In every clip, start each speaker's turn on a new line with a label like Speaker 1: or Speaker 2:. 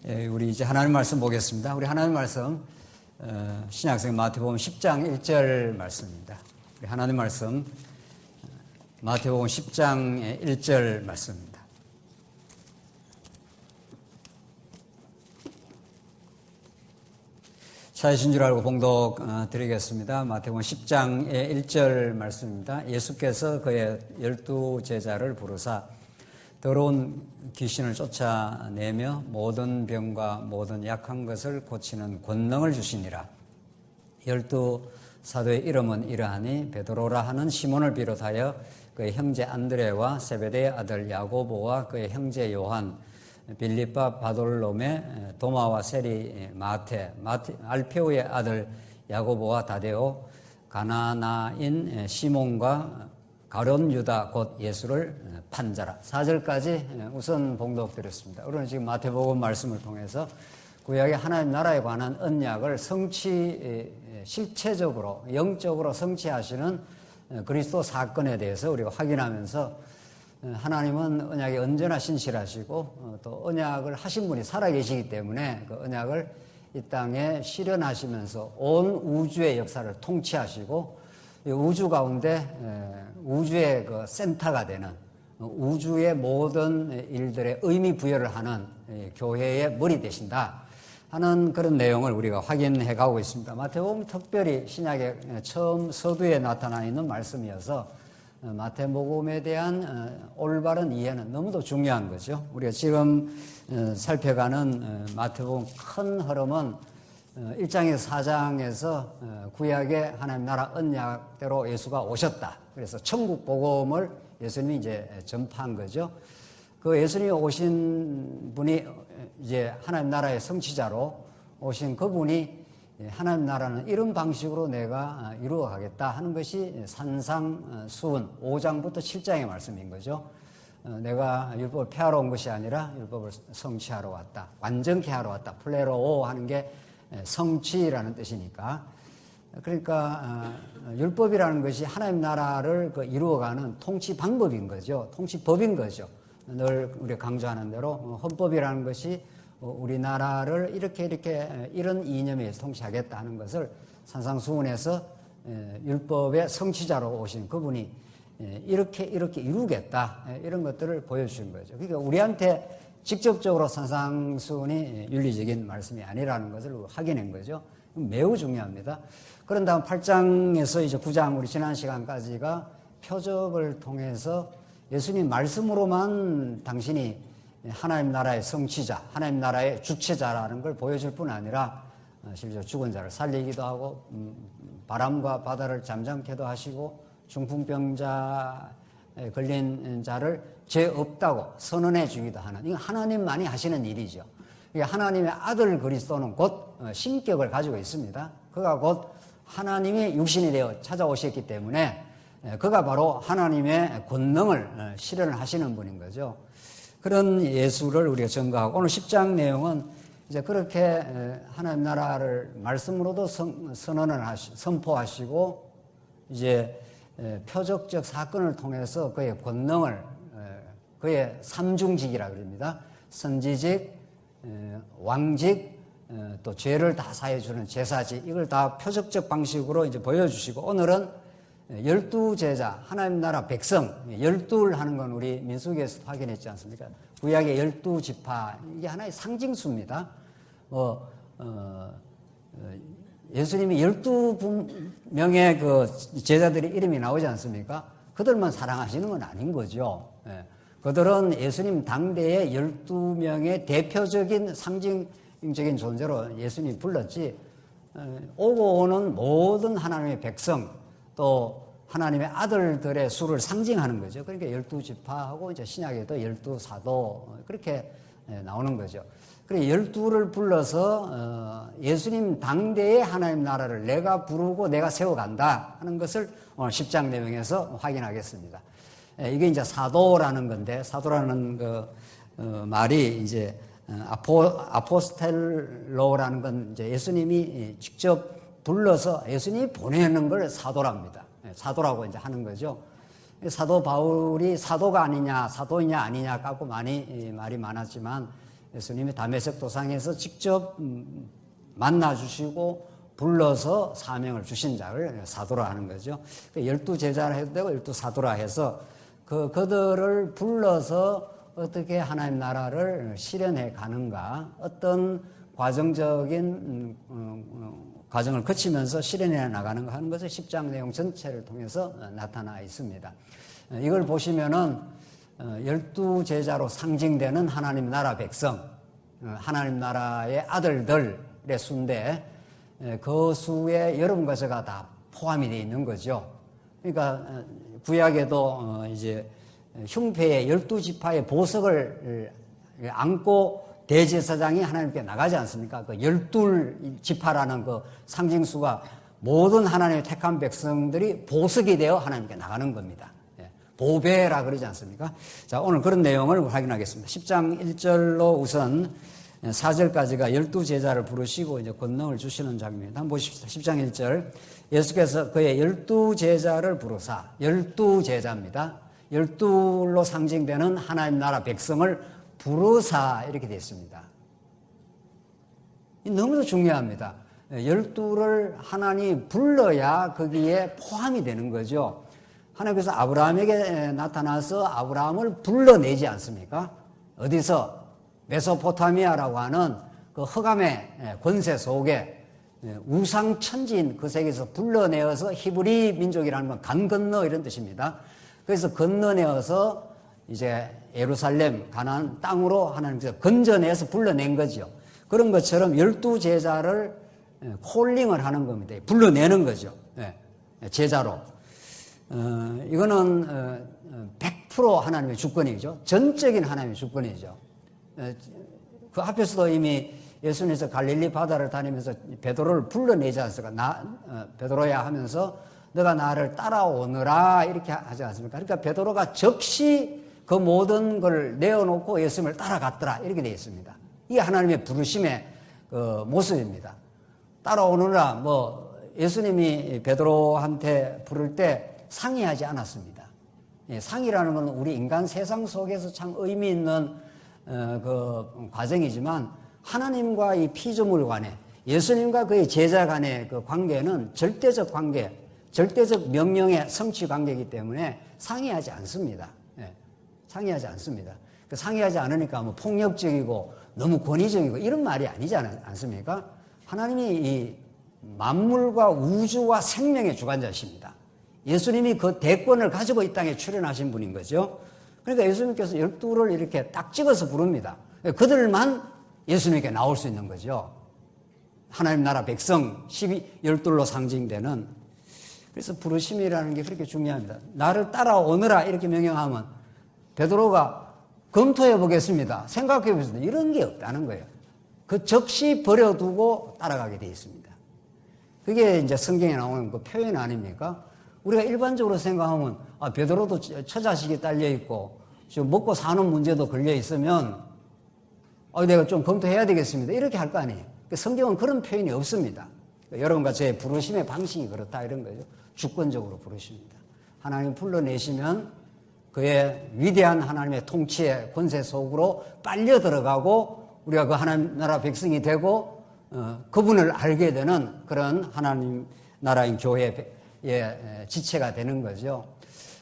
Speaker 1: 우리 이제 하나님 말씀 보겠습니다. 우리 하나님 말씀 신약성경 마태복음 10장 1절 말씀입니다. 우리 하나님 말씀 마태복음 10장 1절 말씀입니다. 찾으신 줄 알고 봉독 드리겠습니다. 마태복음 10장의 1절 말씀입니다. 예수께서 그의 12 제자를 부르사 더러운 귀신을 쫓아내며 모든 병과 모든 약한 것을 고치는 권능을 주시니라. 12 사도의 이름은 이러하니 베드로라 하는 시몬을 비롯하여 그의 형제 안드레와 세베대의 아들 야고보와 그의 형제 요한, 빌립과 바돌로메, 도마와 세리 마테, 알페오의 아들 야고보와 다데오, 가나나인 시몬과 가룟 유다 곧 예수를 판자라. 4절까지 우선 봉독드렸습니다. 우리는 지금 마태복음 말씀을 통해서 구약의 하나님 나라에 관한 언약을 실체적으로 영적으로 성취하시는 그리스도 사건에 대해서 우리가 확인하면서 하나님은 언약에 언제나 신실하시고 또 언약을 하신 분이 살아계시기 때문에 그 언약을 이 땅에 실현하시면서 온 우주의 역사를 통치하시고 우주 가운데 우주의 그 센터가 되는 우주의 모든 일들에 의미 부여를 하는 교회의 머리 되신다 하는 그런 내용을 우리가 확인해 가고 있습니다. 마태복음 특별히 신약의 처음 서두에 나타나 있는 말씀이어서 마태복음에 대한 올바른 이해는 너무도 중요한 거죠. 우리가 지금 살펴가는 마태복음 큰 흐름은 1장에서 4장에서 구약의 하나님 나라 언약대로 예수가 오셨다. 그래서 천국 복음을 예수님이 이제 전파한 거죠. 그 예수님이 오신 분이 이제 하나님 나라의 성취자로 오신 그분이 하나님 나라는 이런 방식으로 내가 이루어 가겠다 하는 것이 산상수훈 5장부터 7장의 말씀인 거죠. 내가 율법을 폐하러 온 것이 아니라 율법을 성취하러 왔다. 완전케 하러 왔다. 플레로오 하는 게 성취라는 뜻이니까. 그러니까 율법이라는 것이 하나님 나라를 이루어가는 통치 방법인 거죠. 통치법인 거죠. 늘 우리가 강조하는 대로 헌법이라는 것이 우리나라를 이렇게 이런 이념에 의해서 통치하겠다 하는 것을 산상수훈에서 율법의 성취자로 오신 그분이 이렇게 이루겠다 이런 것들을 보여주신 거죠. 그러니까 우리한테 직접적으로 산상수훈이 윤리적인 말씀이 아니라는 것을 확인한 거죠. 매우 중요합니다. 그런 다음 8장에서 이제 9장 우리 지난 시간까지가 표적을 통해서 예수님 말씀으로만 당신이 하나님 나라의 성취자, 하나님 나라의 주체자라는 걸 보여줄 뿐 아니라 실제로 죽은 자를 살리기도 하고 바람과 바다를 잠잠케도 하시고 중풍병자에 걸린 자를 죄 없다고 선언해 주기도 하는, 이건 하나님만이 하시는 일이죠. 하나님의 아들 그리스도는 곧 신격을 가지고 있습니다. 그가 곧 하나님이 육신이 되어 찾아오셨기 때문에 그가 바로 하나님의 권능을 실현을 하시는 분인 거죠. 그런 예수를 우리가 증거하고 오늘 10장 내용은 이제 그렇게 하나님 나라를 말씀으로도 선포하시고 이제 표적적 사건을 통해서 그의 권능을 그의 삼중직이라고 그럽니다. 선지직, 왕직, 또 죄를 다 사해주는 제사직, 이걸 다 표적적 방식으로 이제 보여주시고 오늘은 12 제자, 하나님 나라 백성, 12를 하는 건 우리 민수기에서 확인했지 않습니까? 구약의 12지파, 이게 하나의 상징수입니다. 예수님이 12명의 그 제자들의 이름이 나오지 않습니까? 그들만 사랑하시는 건 아닌 거죠. 그들은 예수님 당대의 12명의 대표적인 상징적인 존재로 예수님이 불렀지, 오고 오는 모든 하나님의 백성, 또 하나님의 아들들의 수를 상징하는 거죠. 그러니까 12지파하고 이제 신약에도 12사도 그렇게 나오는 거죠. 그래서 12를 불러서 예수님 당대의 하나님 나라를 내가 부르고 내가 세워간다 하는 것을 오늘 10장 내용에서 확인하겠습니다. 이게 이제 사도라는 건데, 사도라는 그 말이 이제 아포스텔로라는 건 이제 예수님이 직접 불러서 예수님이 보내는 걸 사도랍니다. 사도라고 이제 하는 거죠. 사도 바울이 사도가 아니냐, 사도이냐 아니냐 갖고 많이 말이 많았지만 예수님이 다메섹 도상에서 직접 만나 주시고 불러서 사명을 주신 자를 사도라 하는 거죠. 12제자라 해도 되고 12사도라 해서 그들을 불러서 어떻게 하나님 나라를 실현해 가는가, 어떤 과정적인 과정을 거치면서 실현해 나가는가 하는 것을 10장 내용 전체를 통해서 나타나 있습니다. 이걸 보시면은 12제자로 상징되는 하나님 나라 백성, 하나님 나라의 아들들의 수인데 그 수에 여러분과 제가 다 포함이 되어 있는 거죠. 그러니까 구약에도 이제 흉패의 12지파의 보석을 안고 대제사장이 하나님께 나가지 않습니까? 그 12지파라는 그 상징수가 모든 하나님의 택한 백성들이 보석이 되어 하나님께 나가는 겁니다. 보배라 그러지 않습니까? 자, 오늘 그런 내용을 확인하겠습니다. 10장 1절로 우선 4절까지가 12제자를 부르시고 이제 권능을 주시는 장면입니다. 한번 보십시오. 10장 1절. 예수께서 그의 12제자를 부르사, 12제자입니다. 12로 상징되는 하나님 나라 백성을 부르사 이렇게 되어 있습니다. 너무도 중요합니다. 12를 하나님이 불러야 거기에 포함이 되는 거죠. 하나님께서 아브라함에게 나타나서 아브라함을 불러내지 않습니까? 어디서? 메소포타미아라고 하는 그 흑암의 권세 속에 우상천지인 그 세계에서 불러내어서 히브리 민족이라는 건 강 건너 이런 뜻입니다. 그래서 건너내어서 이제 예루살렘 가나안 땅으로 하나님께서 건져내서 불러낸 거죠. 그런 것처럼 12제자를 콜링을 하는 겁니다. 불러내는 거죠. 제자로. 이거는 100% 하나님의 주권이죠. 전적인 하나님의 주권이죠. 그 앞에서도 이미 예수님께서 갈릴리 바다를 다니면서 베드로를 불러내지 않습니까? 베드로야 하면서 너가 나를 따라오너라 이렇게 하지 않습니까? 그러니까 베드로가 즉시 그 모든 걸 내어놓고 예수님을 따라갔더라 이렇게 되어 있습니다. 이게 하나님의 부르심의 그 모습입니다. 따라오느라 뭐 예수님이 베드로한테 부를 때 상의하지 않았습니다. 상의라는 건 우리 인간 세상 속에서 참 의미 있는 그 과정이지만 하나님과 이 피조물 간에 예수님과 그의 제자 간의 그 관계는 절대적 관계, 절대적 명령의 성취 관계이기 때문에 상의하지 않습니다. 상의하지 않습니다. 상의하지 않으니까 뭐 폭력적이고 너무 권위적이고 이런 말이 아니지 않습니까? 하나님이 이 만물과 우주와 생명의 주관자십니다. 예수님이 그 대권을 가지고 이 땅에 출현하신 분인 거죠. 그러니까 예수님께서 12를 이렇게 딱 찍어서 부릅니다. 그들만 예수님께 나올 수 있는 거죠. 하나님 나라 백성 12로 상징되는. 그래서 부르심이라는 게 그렇게 중요합니다. 나를 따라오너라 이렇게 명령하면 베드로가 검토해 보겠습니다. 생각해 보겠습니다. 이런 게 없다는 거예요. 그 즉시 버려두고 따라가게 되어 있습니다. 그게 이제 성경에 나오는 그 표현 아닙니까? 우리가 일반적으로 생각하면 베드로도 처자식이 딸려 있고 지금 먹고 사는 문제도 걸려 있으면 내가 좀 검토해야 되겠습니다. 이렇게 할 거 아니에요. 성경은 그런 표현이 없습니다. 여러분과 저의 부르심의 방식이 그렇다 이런 거죠. 주권적으로 부르십니다. 하나님 불러내시면 그의 위대한 하나님의 통치의 권세 속으로 빨려 들어가고 우리가 그 하나님 나라 백성이 되고 그분을 알게 되는 그런 하나님 나라인 교회의 지체가 되는 거죠.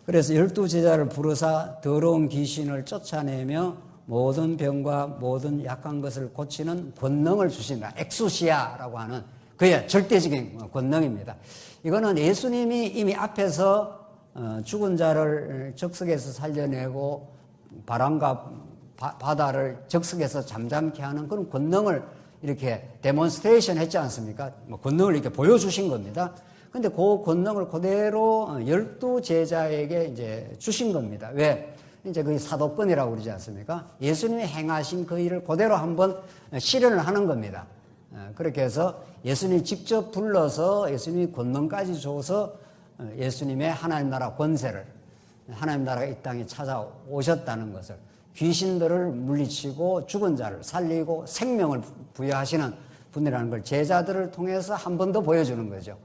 Speaker 1: 그래서 12제자를 부르사 더러운 귀신을 쫓아내며 모든 병과 모든 약한 것을 고치는 권능을 주신다. 엑소시아라고 하는 그의 절대적인 권능입니다. 이거는 예수님이 이미 앞에서 죽은 자를 적석에서 살려내고 바람과 바다를 적석에서 잠잠케 하는 그런 권능을 이렇게 데몬스트레이션 했지 않습니까? 권능을 이렇게 보여주신 겁니다. 근데 그 권능을 그대로 12제자에게 이제 주신 겁니다. 왜? 이제 그게 사도권이라고 그러지 않습니까? 예수님이 행하신 그 일을 그대로 한번 실현을 하는 겁니다. 그렇게 해서 예수님이 직접 불러서 예수님이 권능까지 줘서 예수님의 하나님 나라 권세를, 하나님 나라가 이 땅에 찾아오셨다는 것을, 귀신들을 물리치고 죽은 자를 살리고 생명을 부여하시는 분이라는 걸 제자들을 통해서 한 번 더 보여주는 거죠.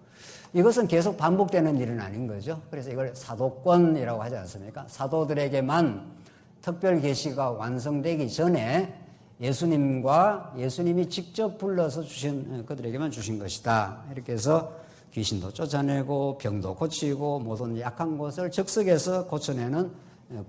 Speaker 1: 이것은 계속 반복되는 일은 아닌 거죠. 그래서 이걸 사도권이라고 하지 않습니까? 사도들에게만 특별 계시가 완성되기 전에 예수님과 예수님이 직접 불러서 주신 그들에게만 주신 것이다. 이렇게 해서 귀신도 쫓아내고 병도 고치고 모든 약한 것을 즉석에서 고쳐내는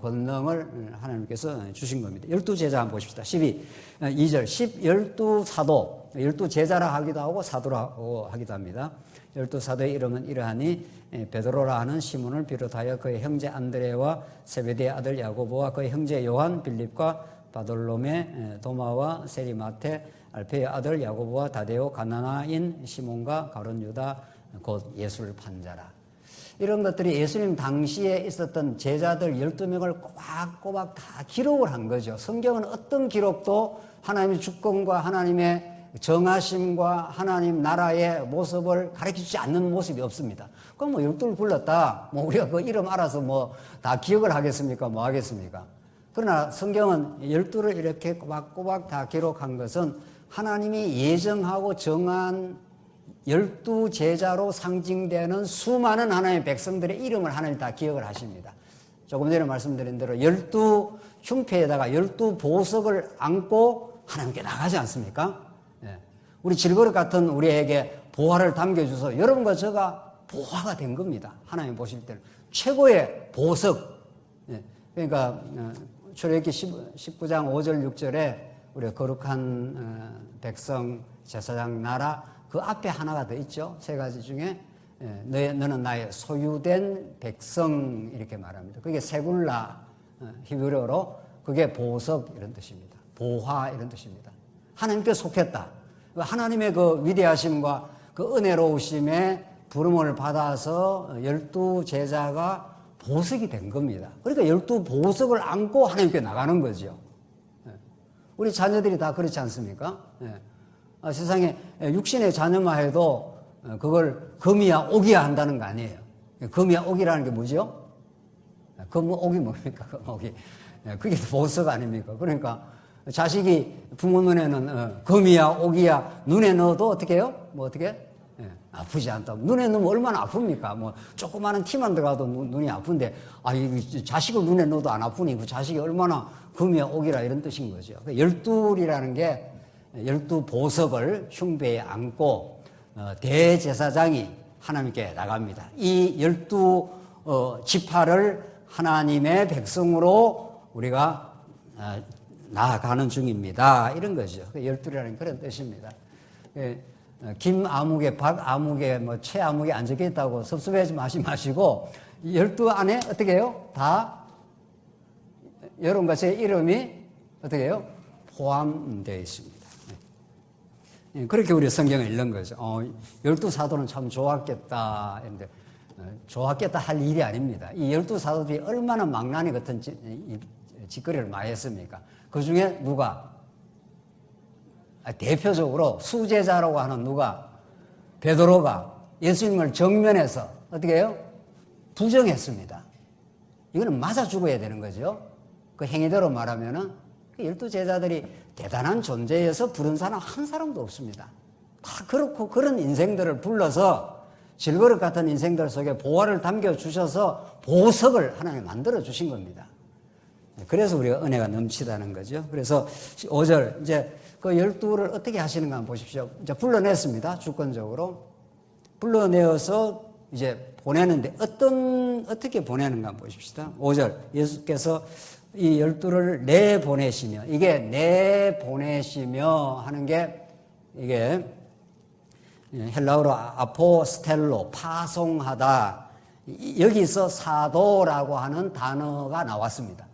Speaker 1: 권능을 하나님께서 주신 겁니다. 12제자 한번 보십시다. 2절 12사도 12제자라 하기도 하고 사도라고 하기도 합니다. 12사도의 이름은 이러하니 베드로라 하는 시몬을 비롯하여 그의 형제 안드레와 세베대의 아들 야고보와 그의 형제 요한 빌립과 바돌로메 도마와 세리마테 알페의 아들 야고보와 다데오 가나나인 시몬과 가룟 유다 곧 예수를 판 자라. 이런 것들이 예수님 당시에 있었던 제자들 12명을 꼬박꼬박 다 기록을 한 거죠. 성경은 어떤 기록도 하나님의 주권과 하나님의 정하심과 하나님 나라의 모습을 가르쳐주지 않는 모습이 없습니다. 그럼 뭐 12를 불렀다. 뭐 우리가 그 이름 알아서 뭐 다 기억을 하겠습니까? 뭐 하겠습니까? 그러나 성경은 12를 이렇게 꼬박꼬박 다 기록한 것은 하나님이 예정하고 정한 12제자로 상징되는 수많은 하나님의 백성들의 이름을 하나님 다 기억을 하십니다. 조금 전에 말씀드린 대로 12 흉패에다가 12보석을 안고 하나님께 나가지 않습니까? 예. 우리 질그릇 같은 우리에게 보화를 담겨줘서 여러분과 저가 보화가 된 겁니다. 하나님 보실 때는 최고의 보석. 예. 그러니까 출애굽기 19장 5절 6절에 우리가 거룩한 백성 제사장 나라 그 앞에 하나가 더 있죠. 세 가지 중에 너는 나의 소유된 백성 이렇게 말합니다. 그게 세굴라 히브리어로 그게 보석 이런 뜻입니다. 보화 이런 뜻입니다. 하나님께 속했다. 하나님의 그 위대하심과 그 은혜로우심에 부름을 받아서 12제자가 보석이 된 겁니다. 그러니까 12보석을 안고 하나님께 나가는 거죠. 우리 자녀들이 다 그렇지 않습니까? 세상에 육신의 자녀만 해도 그걸 금이야 옥이야 한다는 거 아니에요. 금이야 옥이라는 게 뭐죠? 옥이 뭡니까? 옥이. 그게 보석 아닙니까? 그러니까 자식이 부모 눈에는 금이야 옥이야 눈에 넣어도 어떻게 해요? 뭐 어떻게? 아프지 않다. 눈에 넣으면 얼마나 아픕니까? 뭐 조그마한 티만 들어가도 눈이 아픈데 이 자식을 눈에 넣어도 안 아프니 그 자식이 얼마나 금이야 옥이라 이런 뜻인 거죠. 12이라는 게 12보석을 흉배에 안고 대제사장이 하나님께 나갑니다. 이 12지파를 하나님의 백성으로 우리가 나아가는 중입니다. 이런 거죠. 12이라는 그런 뜻입니다. 김아무개, 박아무개, 뭐 최아무개 안 적혀 있다고 섭섭해하지 마시고 12 안에 어떻게 해요? 다 여러분과 제 이름이 어떻게 해요? 포함되어 있습니다. 그렇게 우리 성경을 읽는 거죠. 12사도는 참 좋았겠다. 이런데 좋았겠다 할 일이 아닙니다. 이 12사도들이 얼마나 망나니 같은 짓거리를 많이 했습니까? 그 중에 누가? 대표적으로 수제자라고 하는 누가? 베드로가 예수님을 정면에서 어떻게 해요? 부정했습니다. 이거는 맞아 죽어야 되는 거죠. 그 행위대로 말하면은 12제자들이 대단한 존재여서 부른 사람 한 사람도 없습니다. 다 그렇고 그런 인생들을 불러서 질그릇 같은 인생들 속에 보화를 담겨주셔서 보석을 하나님 만들어 주신 겁니다. 그래서 우리가 은혜가 넘치다는 거죠. 그래서 5절 이제 그 12를 어떻게 하시는가 한번 보십시오. 이제 불러냈습니다. 주권적으로. 불러내어서 이제 보내는데 어떻게 보내는가 한번 보십시다. 5절 예수께서 이 12를 내보내시며 이게 내보내시며 하는 게 이게 헬라어로 아포스텔로 파송하다 여기서 사도라고 하는 단어가 나왔습니다.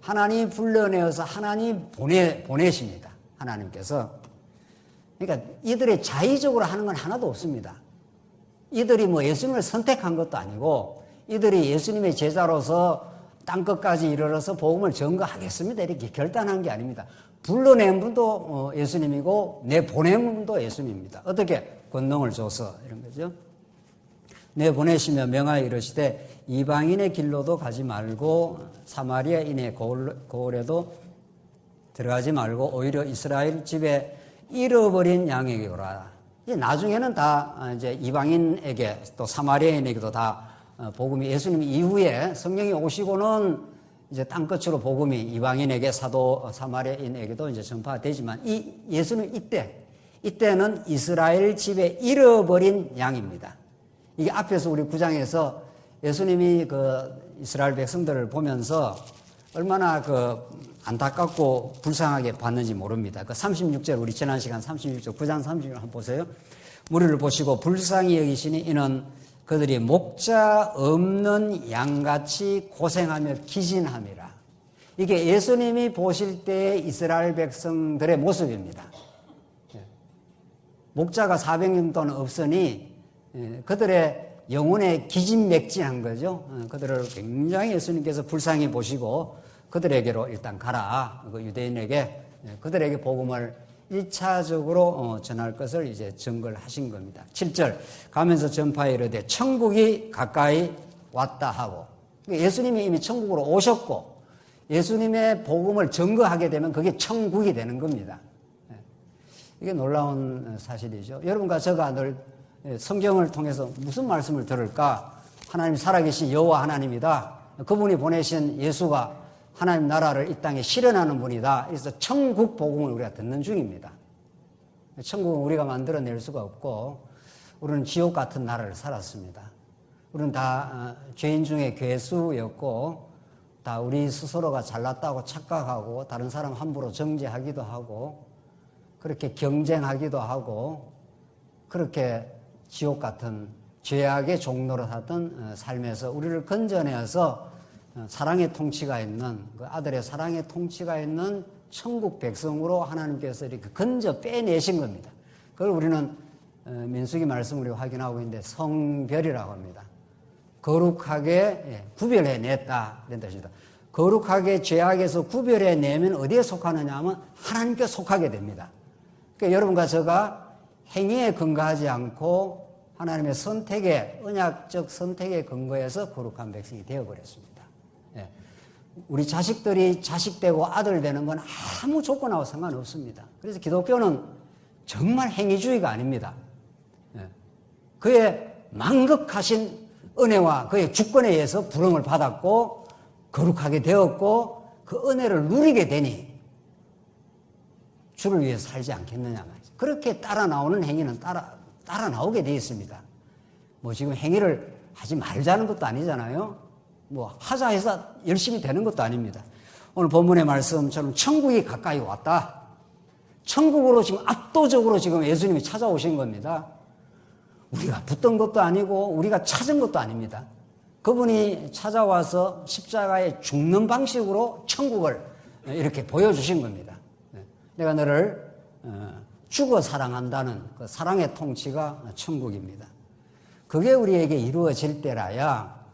Speaker 1: 하나님 불러내어서 하나님 보내십니다. 하나님께서. 그러니까 이들이 자의적으로 하는 건 하나도 없습니다. 이들이 뭐 예수님을 선택한 것도 아니고 이들이 예수님의 제자로서 땅끝까지 이르러서 복음을 전거하겠습니다. 이렇게 결단한 게 아닙니다. 불러낸 분도 예수님이고 내보낸 분도 예수님입니다. 어떻게? 권능을 줘서 이런 거죠. 내보내시며 명하여 이르시되 이방인의 길로도 가지 말고 사마리아인의 고을에도 들어가지 말고 오히려 이스라엘 집에 잃어버린 양에게 오라. 이제 나중에는 다 이제 이방인에게 또 사마리아인에게도 다 복음이 예수님 이후에 성령이 오시고는 이제 땅끝으로 복음이 이방인에게 사도 사마리아인에게도 이제 전파되지만 이 예수는 이때는 이스라엘 집에 잃어버린 양입니다. 이게 앞에서 우리 9장에서 예수님이 그 이스라엘 백성들을 보면서 얼마나 그 안타깝고 불쌍하게 봤는지 모릅니다. 그 36절 우리 지난 시간 36절 9장 36절 한번 보세요. 무리를 보시고 불쌍히 여기시니 이는 그들이 목자 없는 양같이 고생하며 기진함이라. 이게 예수님이 보실 때의 이스라엘 백성들의 모습입니다. 목자가 400년 동안 없으니 그들의 영혼에 기진맥진한 거죠. 그들을 굉장히 예수님께서 불쌍히 보시고 그들에게로 일단 가라. 그 유대인에게 그들에게 복음을 1차적으로 전할 것을 이제 증거를 하신 겁니다. 7절 가면서 전파에 이르되 천국이 가까이 왔다 하고 예수님이 이미 천국으로 오셨고 예수님의 복음을 증거하게 되면 그게 천국이 되는 겁니다. 이게 놀라운 사실이죠. 여러분과 제가 늘 성경을 통해서 무슨 말씀을 들을까? 하나님 살아계신 여호와 하나님이다. 그분이 보내신 예수가 하나님 나라를 이 땅에 실현하는 분이다. 그래서 천국 복음을 우리가 듣는 중입니다. 천국은 우리가 만들어낼 수가 없고 우리는 지옥 같은 나라를 살았습니다. 우리는 다 죄인 중에 괴수였고 다 우리 스스로가 잘났다고 착각하고 다른 사람 함부로 정죄하기도 하고 그렇게 경쟁하기도 하고 그렇게 지옥 같은 죄악의 종로를 하던 삶에서 우리를 건져내어서 사랑의 통치가 있는 그 아들의 사랑의 통치가 있는 천국 백성으로 하나님께서 이렇게 건져 빼내신 겁니다. 그걸 우리는 민수기 말씀을 확인하고 있는데 성별이라고 합니다. 거룩하게 구별해냈다 이런 뜻입니다. 거룩하게 죄악에서 구별해내면 어디에 속하느냐 하면 하나님께 속하게 됩니다. 그러니까 여러분과 제가 행위에 근거하지 않고 하나님의 선택에 언약적 선택에 근거해서 거룩한 백성이 되어버렸습니다. 우리 자식들이 자식 되고 아들 되는 건 아무 조건하고 상관없습니다. 그래서 기독교는 정말 행위주의가 아닙니다. 그의 만극하신 은혜와 그의 주권에 의해서 부름을 받았고 거룩하게 되었고 그 은혜를 누리게 되니 주를 위해 살지 않겠느냐 말이죠. 그렇게 따라 나오는 행위는 따라 나오게 되어 있습니다. 뭐 지금 행위를 하지 말자는 것도 아니잖아요. 뭐 하자 해서 열심히 되는 것도 아닙니다. 오늘 본문의 말씀처럼 천국이 가까이 왔다. 천국으로 지금 압도적으로 지금 예수님이 찾아오신 겁니다. 우리가 붙던 것도 아니고 우리가 찾은 것도 아닙니다. 그분이 찾아와서 십자가에 죽는 방식으로 천국을 이렇게 보여주신 겁니다. 내가 너를 죽어 사랑한다는 그 사랑의 통치가 천국입니다. 그게 우리에게 이루어질 때라야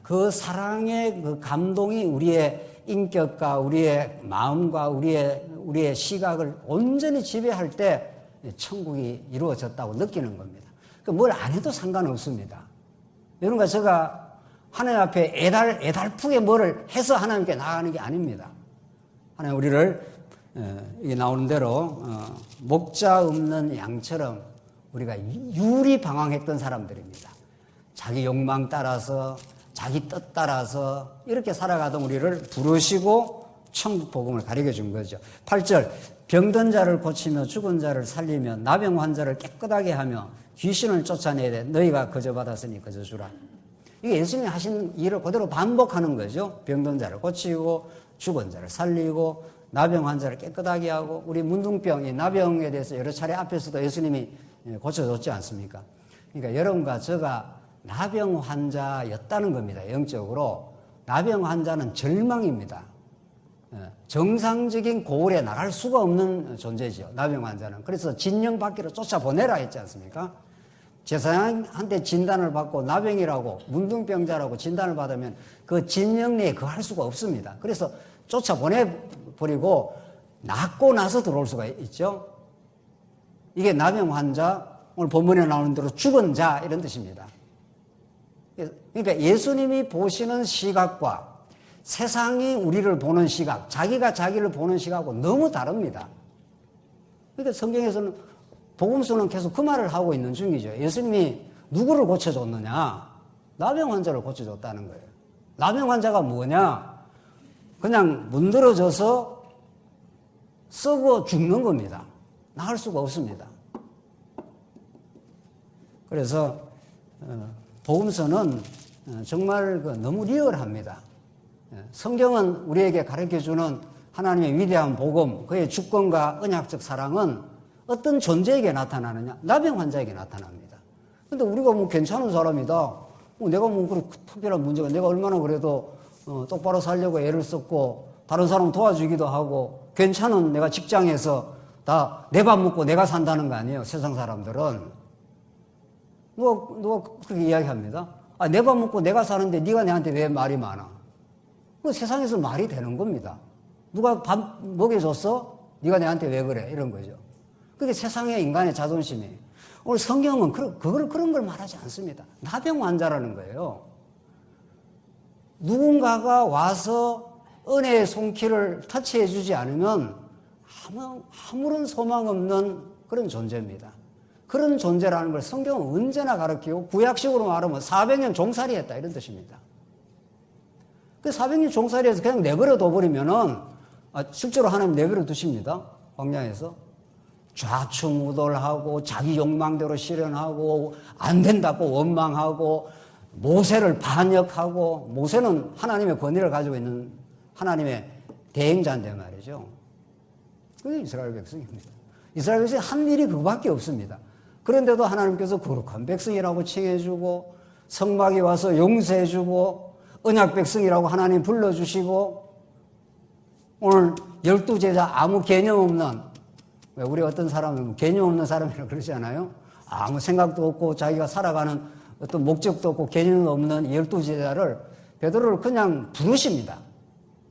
Speaker 1: 그 사랑의 그 감동이 우리의 인격과 우리의 마음과 우리의 시각을 온전히 지배할 때 천국이 이루어졌다고 느끼는 겁니다. 뭘 안 해도 상관없습니다. 여러분과 제가 하나님 앞에 애달프게 뭐를 해서 하나님께 나아가는 게 아닙니다. 하나님 우리를 이게 나오는 대로 목자 없는 양처럼 우리가 유리방황했던 사람들입니다. 자기 욕망 따라서 자기 뜻 따라서 이렇게 살아가던 우리를 부르시고 천국 복음을 가르쳐 준 거죠. 8절 병든 자를 고치며 죽은 자를 살리며 나병 환자를 깨끗하게 하며 귀신을 쫓아내야 돼. 너희가 거저 받았으니 거저 주라. 이게 예수님이 하신 일을 그대로 반복하는 거죠. 병든 자를 고치고 죽은 자를 살리고 나병 환자를 깨끗하게 하고 우리 문둥병, 이 나병에 대해서 여러 차례 앞에서도 예수님이 고쳐줬지 않습니까? 그러니까 여러분과 제가 나병 환자였다는 겁니다. 영적으로. 나병 환자는 절망입니다. 정상적인 고을에 나갈 수가 없는 존재죠. 나병 환자는. 그래서 진영 밖으로 쫓아보내라 했지 않습니까? 제사장한테 진단을 받고 나병이라고 문둥병자라고 진단을 받으면 그 진영 내에 거할 수가 없습니다. 그래서 쫓아보내버리고 낫고 나서 들어올 수가 있죠. 이게 나병 환자, 오늘 본문에 나오는 대로 죽은 자 이런 뜻입니다. 그러니까 예수님이 보시는 시각과 세상이 우리를 보는 시각, 자기가 자기를 보는 시각하고 너무 다릅니다. 그러니까 성경에서는 복음서는 계속 그 말을 하고 있는 중이죠. 예수님이 누구를 고쳐줬느냐? 나병 환자를 고쳐줬다는 거예요. 나병 환자가 뭐냐? 그냥 문드러져서 썩어 죽는 겁니다. 나을 수가 없습니다. 그래서 복음서는 정말 너무 리얼합니다. 성경은 우리에게 가르쳐주는 하나님의 위대한 복음, 그의 주권과 언약적 사랑은 어떤 존재에게 나타나느냐? 나병 환자에게 나타납니다. 근데 우리가 뭐 괜찮은 사람이다. 내가 뭐 그렇게 특별한 문제가, 내가 얼마나 그래도 똑바로 살려고 애를 썼고 다른 사람 도와주기도 하고 괜찮은 내가 직장에서 다 내 밥 먹고 내가 산다는 거 아니에요. 세상 사람들은. 누가 그렇게 이야기합니다. 아, 내 밥 먹고 내가 사는데 네가 내한테 왜 말이 많아? 그 세상에서 말이 되는 겁니다. 누가 밥 먹여줬어? 네가 내한테 왜 그래? 이런 거죠. 그게 세상의 인간의 자존심이에요. 오늘 성경은 그런 걸 말하지 않습니다. 나병 환자라는 거예요. 누군가가 와서 은혜의 손길을 터치해 주지 않으면 아무런 소망 없는 그런 존재입니다. 그런 존재라는 걸 성경은 언제나 가르치고 구약식으로 말하면 400년 종살이 했다 이런 뜻입니다. 그 400년 종살이해서 그냥 내버려 둬버리면은 실제로 하나님 내버려 두십니다. 광야에서 좌충우돌하고 자기 욕망대로 실현하고 안 된다고 원망하고 모세를 반역하고, 모세는 하나님의 권위를 가지고 있는 하나님의 대행자인데 말이죠. 그게 이스라엘 백성입니다. 이스라엘 백성이 한 일이 그거밖에 없습니다. 그런데도 하나님께서 거룩한 백성이라고 칭해주고 성막에 와서 용서해주고 언약 백성이라고 하나님 불러주시고, 오늘 12제자 아무 개념 없는, 우리 어떤 사람은 개념 없는 사람이라고 그러지 않아요? 아무 생각도 없고 자기가 살아가는 어떤 목적도 없고 개념도 없는 12제자를 베드로를 그냥 부르십니다.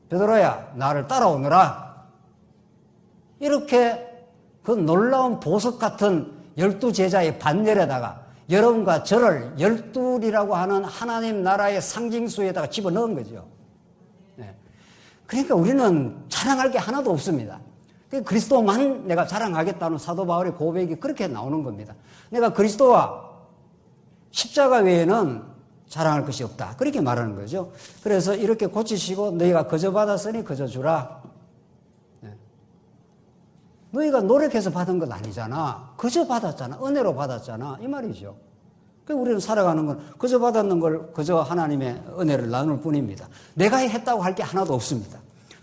Speaker 1: 베드로야, 나를 따라오너라. 이렇게 그 놀라운 보석 같은 12제자의 반열에다가 여러분과 저를 12이라고 하는 하나님 나라의 상징수에다가 집어넣은 거죠. 그러니까 우리는 자랑할 게 하나도 없습니다. 그리스도만 내가 자랑하겠다는 사도 바울의 고백이 그렇게 나오는 겁니다. 내가 그리스도와 십자가 외에는 자랑할 것이 없다. 그렇게 말하는 거죠. 그래서 이렇게 고치시고 너희가 거저 받았으니 거저 주라. 너희가 노력해서 받은 건 아니잖아. 거저 받았잖아. 은혜로 받았잖아. 이 말이죠. 그러니까 우리는 살아가는 건 거저 받았는 걸 그저 하나님의 은혜를 나눌 뿐입니다. 내가 했다고 할 게 하나도 없습니다.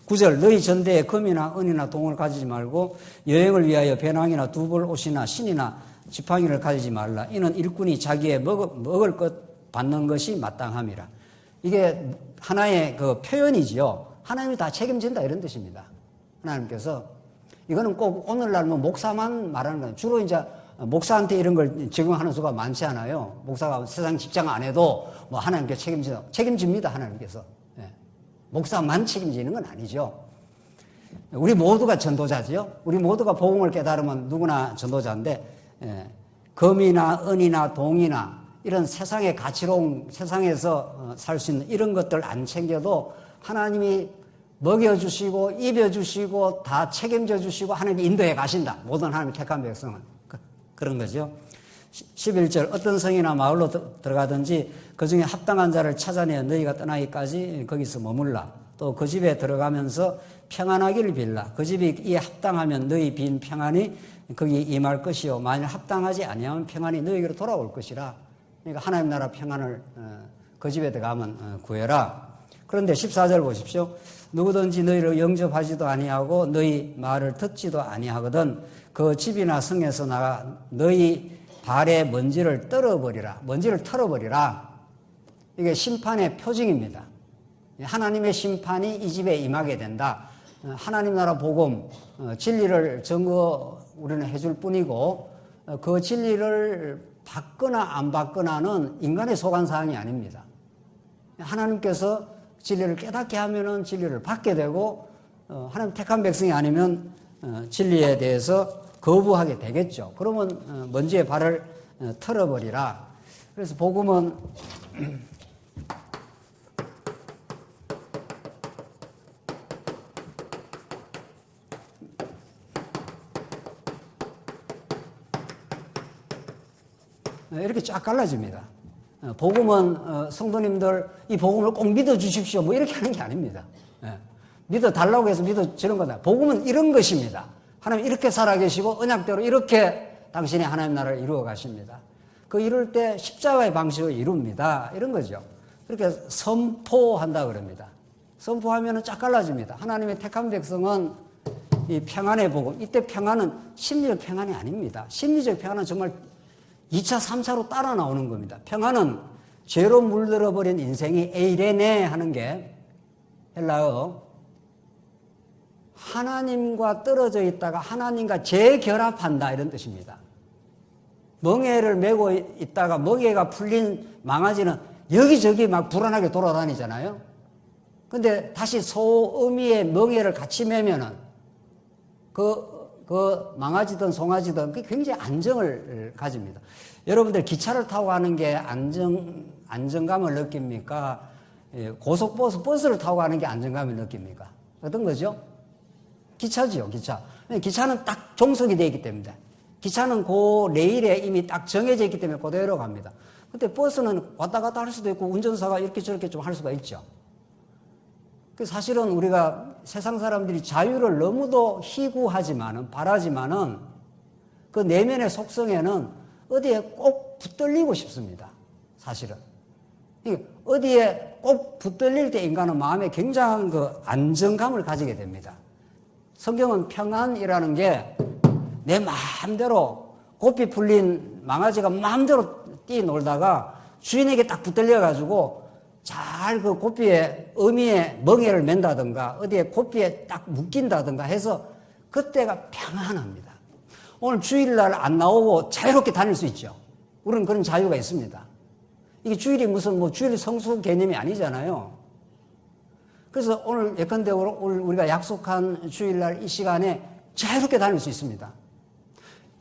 Speaker 1: 9절, 너희 전대에 금이나 은이나 동을 가지지 말고 여행을 위하여 배낭이나 두벌 옷이나 신이나 지팡이를 가지지 말라. 이는 일꾼이 자기의 먹을 것 받는 것이 마땅함이라. 이게 하나의 그 표현이지요. 하나님이 다 책임진다 이런 뜻입니다. 하나님께서. 이거는 꼭 오늘날 뭐 목사만 말하는 거예요. 주로 이제 목사한테 이런 걸 적용하는 수가 많지 않아요. 목사가 세상 직장 안 해도 뭐 하나님께서 책임집니다. 하나님께서. 목사만 책임지는 건 아니죠. 우리 모두가 전도자지요. 우리 모두가 복음을 깨달으면 누구나 전도자인데, 금이나 은이나 동이나 이런 세상의 가치로운, 세상에서 살 수 있는 이런 것들 안 챙겨도 하나님이 먹여주시고 입혀주시고 다 책임져 주시고 하나님이 인도해 가신다. 모든 하나님 택한 백성은. 그런 거죠. 11절, 어떤 성이나 마을로 들어가든지 그 중에 합당한 자를 찾아내 너희가 떠나기까지 거기서 머물라. 또 그 집에 들어가면서 평안하기를 빌라. 그 집이 이에 합당하면 너희 빈 평안이 거기 임할 것이요, 만일 합당하지 아니하면 평안이 너희에게로 돌아올 것이라. 그러니까 하나님 나라 평안을 그 집에 들어가면 구해라. 그런데 14절 보십시오. 누구든지 너희를 영접하지도 아니하고 너희 말을 듣지도 아니하거든 그 집이나 성에서 나가 너희 발의 먼지를 떨어버리라. 먼지를 털어버리라. 이게 심판의 표징입니다. 하나님의 심판이 이 집에 임하게 된다. 하나님 나라 복음, 진리를 증거 우리는 해줄 뿐이고 그 진리를 받거나 안 받거나는 인간의 소관사항이 아닙니다. 하나님께서 진리를 깨닫게 하면은 진리를 받게 되고, 하나님 택한 백성이 아니면 진리에 대해서 거부하게 되겠죠. 그러면 먼지의 발을 털어버리라. 그래서 복음은 이렇게 쫙 갈라집니다. 복음은 성도님들 이 복음을 꼭 믿어 주십시오. 뭐 이렇게 하는 게 아닙니다. 믿어달라고 해서 믿어주는 거다. 복음은 이런 것입니다. 하나님 이렇게 살아계시고 언약대로 이렇게 당신이 하나님 나라를 이루어 가십니다. 그 이룰 때 십자가의 방식으로 이룹니다. 이런 거죠. 그렇게 선포한다 그럽니다. 선포하면은 쫙 갈라집니다. 하나님의 택한 백성은 이 평안의 복음, 이때 평안은 심리적 평안이 아닙니다. 심리적 평안은 정말 2차, 3차로 따라 나오는 겁니다. 평안은 죄로 물들어버린 인생이 에이레네 하는 게 헬라어 하나님과 떨어져 있다가 하나님과 재결합한다 이런 뜻입니다. 멍에를 메고 있다가 멍에가 풀린 망아지는 여기저기 막 불안하게 돌아다니잖아요. 근데 다시 소어미의 멍에를 같이 매면은 그 망아지든 송아지든 그게 굉장히 안정을 가집니다. 여러분들 기차를 타고 가는 게 안정감을 느낍니까? 고속버스를 타고 가는 게 안정감을 느낍니까? 어떤 거죠? 기차지요, 기차. 기차는 딱 종속이 되어 있기 때문에. 기차는 그 레일에 이미 딱 정해져 있기 때문에 그대로 갑니다. 근데 버스는 왔다 갔다 할 수도 있고 운전사가 이렇게 저렇게 좀 할 수가 있죠. 사실은 우리가 세상 사람들이 자유를 너무도 희구하지만은, 바라지만은 그 내면의 속성에는 어디에 꼭 붙들리고 싶습니다. 사실은. 어디에 꼭 붙들릴 때 인간은 마음에 굉장한 그 안정감을 가지게 됩니다. 성경은 평안이라는 게 내 마음대로 고삐 풀린 망아지가 마음대로 뛰놀다가 주인에게 딱 붙들려가지고 잘 그 고삐에 어미에 멍에를 맨다든가 어디에 고삐에 딱 묶인다든가 해서 그때가 평안합니다. 오늘 주일날 안 나오고 자유롭게 다닐 수 있죠. 우리는 그런 자유가 있습니다. 이게 주일이 무슨 뭐 주일 성수 개념이 아니잖아요. 그래서 오늘 예컨대 오늘 우리가 약속한 주일날 이 시간에 자유롭게 다닐 수 있습니다.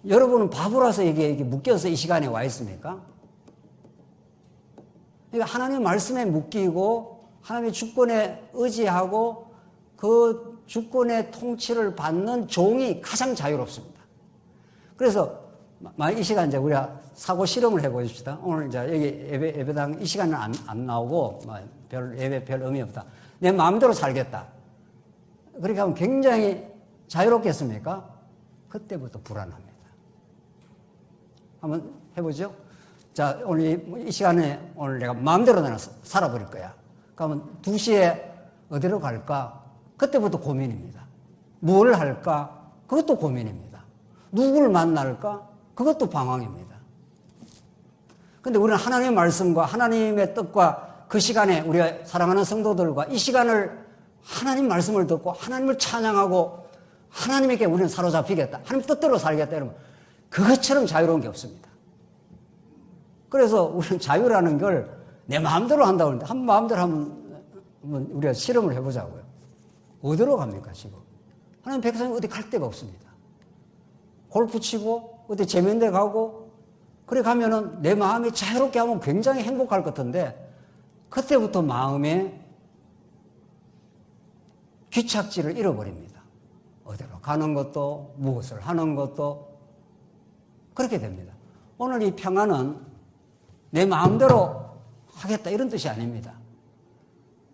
Speaker 1: 여러분은 바보라서 이게 묶여서 이 시간에 와 있습니까? 그러니까 하나님의 말씀에 묶이고 하나님의 주권에 의지하고 그 주권의 통치를 받는 종이 가장 자유롭습니다. 그래서 만약 이 시간 이제 우리가 사고 실험을 해보십시다. 오늘 이제 여기 예배당 이 시간은 안 나오고 예배 별 의미 없다. 내 마음대로 살겠다. 그렇게 하면 굉장히 자유롭겠습니까? 그때부터 불안합니다. 한번 해보죠. 자, 오늘 이 시간에 오늘 내가 마음대로 나는 살아버릴 거야. 그러면 2시에 어디로 갈까? 그때부터 고민입니다. 뭘 할까? 그것도 고민입니다. 누구를 만날까? 그것도 방황입니다. 근데 우리는 하나님의 말씀과 하나님의 뜻과 그 시간에 우리가 사랑하는 성도들과 이 시간을 하나님 말씀을 듣고 하나님을 찬양하고 하나님에게 우리는 사로잡히겠다. 하나님 뜻대로 살겠다. 이러면 그것처럼 자유로운 게 없습니다. 그래서 우리는 자유라는 걸 내 마음대로 한다고 하는데 한 마음대로 하면 우리가 실험을 해보자고요. 어디로 갑니까 지금? 하나님 백성이 어디 갈 데가 없습니다. 골프 치고 어디 재밌는 데 가고 그래 가면은 내 마음이 자유롭게 하면 굉장히 행복할 것 같은데 그때부터 마음에 귀착지를 잃어버립니다. 어디로 가는 것도 무엇을 하는 것도 그렇게 됩니다. 오늘 이 평안은 내 마음대로 하겠다 이런 뜻이 아닙니다.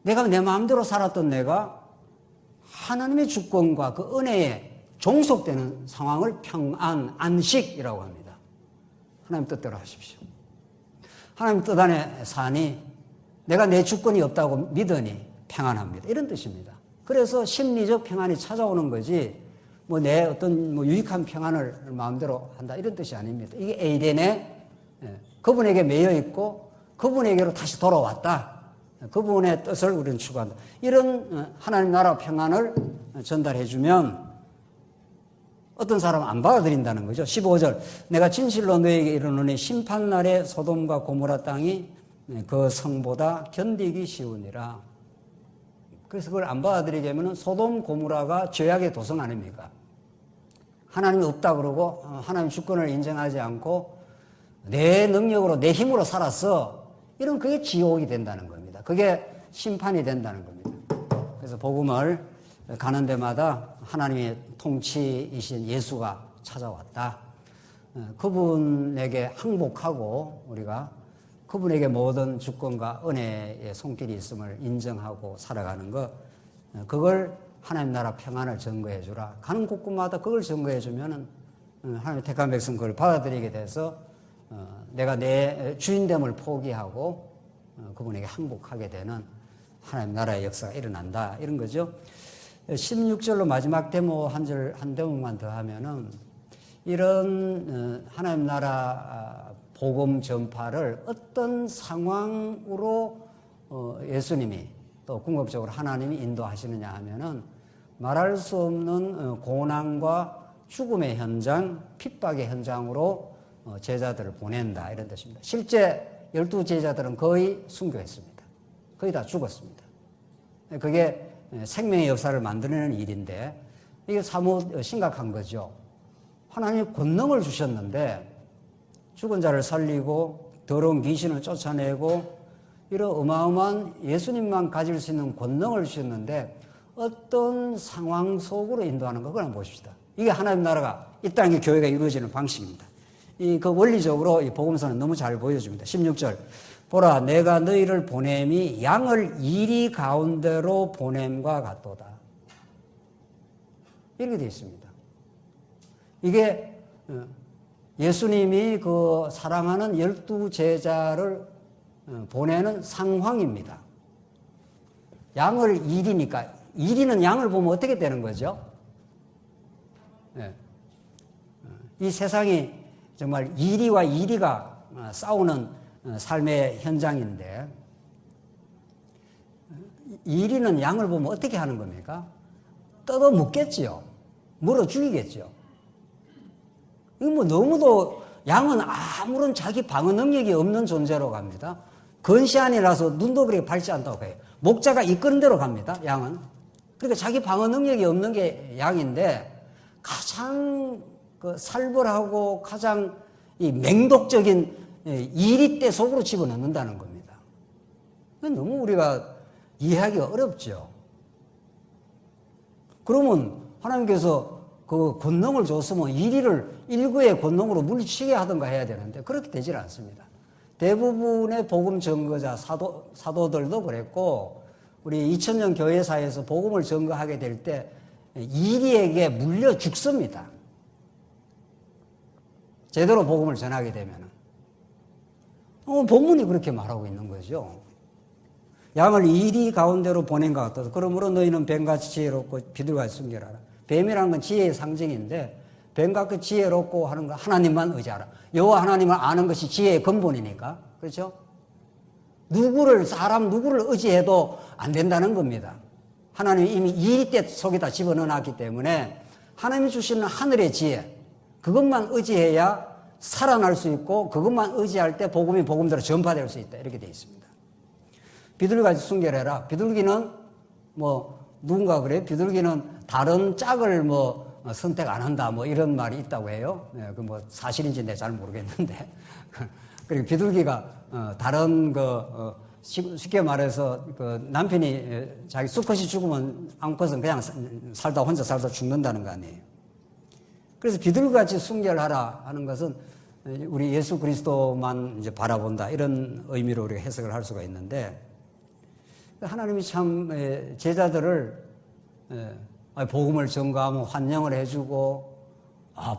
Speaker 1: 내가 내 마음대로 살았던 내가 하나님의 주권과 그 은혜에 종속되는 상황을 평안, 안식이라고 합니다. 하나님 뜻대로 하십시오. 하나님 뜻 안에 사니 내가 내 주권이 없다고 믿으니 평안합니다. 이런 뜻입니다. 그래서 심리적 평안이 찾아오는 거지 뭐 내 어떤 뭐 유익한 평안을 마음대로 한다 이런 뜻이 아닙니다. 이게 에이덴에 그분에게 매여 있고 그분에게로 다시 돌아왔다. 그분의 뜻을 우리는 추구한다. 이런 하나님 나라 평안을 전달해 주면 어떤 사람은 안 받아들인다는 거죠. 15절 내가 진실로 너에게 이르노니 심판날에 소돔과 고모라 땅이 그 성보다 견디기 쉬우니라. 그래서 그걸 안 받아들이게 하면 소돔 고모라가 죄악의 도성 아닙니까? 하나님이 없다 그러고 하나님 주권을 인정하지 않고 내 능력으로 내 힘으로 살았어. 이런 그게 지옥이 된다는 겁니다. 그게 심판이 된다는 겁니다. 그래서 복음을 가는 데마다 하나님의 통치이신 예수가 찾아왔다. 그분에게 항복하고 우리가 그분에게 모든 주권과 은혜의 손길이 있음을 인정하고 살아가는 것 그걸 하나님 나라 평안을 증거해 주라. 가는 곳곳마다 그걸 증거해 주면은 하나님의 택한 백성 그걸 받아들이게 돼서 내가 내 주인됨을 포기하고 그분에게 항복하게 되는 하나님 나라의 역사가 일어난다. 이런 거죠. 16절로 마지막 대목 한 대목만 더 하면은 이런 하나님 나라 복음 전파를 어떤 상황으로 예수님이 또 궁극적으로 하나님이 인도하시느냐 하면은 말할 수 없는 고난과 죽음의 현장, 핍박의 현장으로 제자들을 보낸다 이런 뜻입니다. 실제 12제자들은 거의 순교했습니다. 거의 다 죽었습니다. 그게 생명의 역사를 만들어내는 일인데 이게 사뭇 심각한 거죠. 하나님이 권능을 주셨는데 죽은 자를 살리고 더러운 귀신을 쫓아내고 이런 어마어마한 예수님만 가질 수 있는 권능을 주셨는데 어떤 상황 속으로 인도하는 거 그걸 한번 보십시다. 이게 하나님 나라가 이 땅의 교회가 이루어지는 방식입니다. 그 원리적으로 이 복음서는 너무 잘 보여줍니다. 16절 보라 내가 너희를 보냄이 양을 이리 가운데로 보냄과 같도다. 이렇게 되어 있습니다. 이게 예수님이 그 사랑하는 12제자를 보내는 상황입니다. 양을 이리니까 이리는 양을 보면 어떻게 되는 거죠? 이 세상이 정말 이리와 이리가 싸우는 삶의 현장인데 이리는 양을 보면 어떻게 하는 겁니까? 뜯어 먹겠지요. 물어 죽이겠죠. 이거 뭐 너무도 양은 아무런 자기 방어 능력이 없는 존재로 갑니다. 건시안이라서 눈도 그렇게 밝지 않다고 해요. 목자가 이끄는 대로 갑니다. 양은. 그러니까 자기 방어 능력이 없는 게 양인데 가장 살벌하고 가장 이 맹독적인 이리떼 속으로 집어넣는다는 겁니다. 너무 우리가 이해하기가 어렵죠. 그러면 하나님께서 그 권능을 줬으면 이리를 일구의 권능으로 물리치게 하든가 해야 되는데 그렇게 되질 않습니다. 대부분의 복음 전거자 사도들도 그랬고 우리 2000년 교회사에서 복음을 전거하게 될 때 이리에게 물려 죽습니다. 제대로 복음을 전하게 되면은. 본문이 그렇게 말하고 있는 거죠. 양을 이리 가운데로 보낸 것 같아서 그러므로 너희는 뱀같이 지혜롭고 비둘같이 순결하라. 뱀이라는 건 지혜의 상징인데 뱀같이 지혜롭고 하는 거 하나님만 의지하라. 여호와 하나님을 아는 것이 지혜의 근본이니까. 그렇죠? 사람 누구를 의지해도 안 된다는 겁니다. 하나님이 이미 이리떼 속에다 집어넣어놨기 때문에 하나님이 주시는 하늘의 지혜 그것만 의지해야 살아날 수 있고 그것만 의지할 때 복음이 복음대로 전파될 수 있다. 이렇게 되어 있습니다. 비둘기같이 순결해라. 비둘기는 누군가 그래? 비둘기는 다른 짝을 선택 안 한다. 이런 말이 있다고 해요. 사실인지 내가 잘 모르겠는데. 그리고 비둘기가 다른 쉽게 말해서 남편이 자기 수컷이 죽으면 암컷은 그냥 혼자 살다 죽는다는 거 아니에요. 그래서 비둘기같이 순결하라 하는 것은 우리 예수 그리스도만 이제 바라본다 이런 의미로 우리가 해석을 할 수가 있는데 하나님이 참 제자들을 복음을 전가하면 환영을 해주고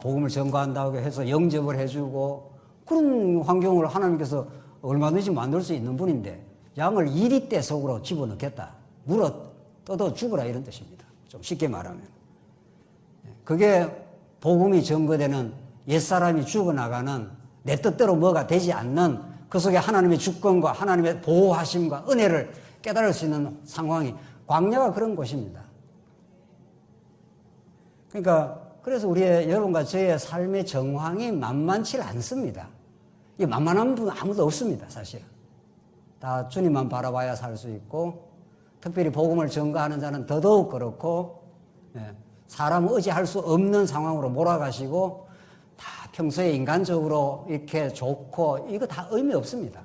Speaker 1: 복음을 전가한다고 해서 영접을 해주고 그런 환경을 하나님께서 얼마든지 만들 수 있는 분인데 양을 이리떼 속으로 집어넣겠다. 물어 뜯어 죽으라 이런 뜻입니다. 좀 쉽게 말하면. 그게 복음이 전거되는 옛사람이 죽어나가는 내 뜻대로 뭐가 되지 않는 그 속에 하나님의 주권과 하나님의 보호하심과 은혜를 깨달을 수 있는 상황이 광야가 그런 곳입니다. 그러니까 그래서 우리의 여러분과 저의 삶의 정황이 만만치 않습니다. 이 만만한 분 아무도 없습니다. 사실은. 다 주님만 바라봐야 살 수 있고 특별히 복음을 전가하는 자는 더더욱 그렇고 사람 의지할 수 없는 상황으로 몰아가시고 다 평소에 인간적으로 이렇게 좋고 이거 다 의미 없습니다.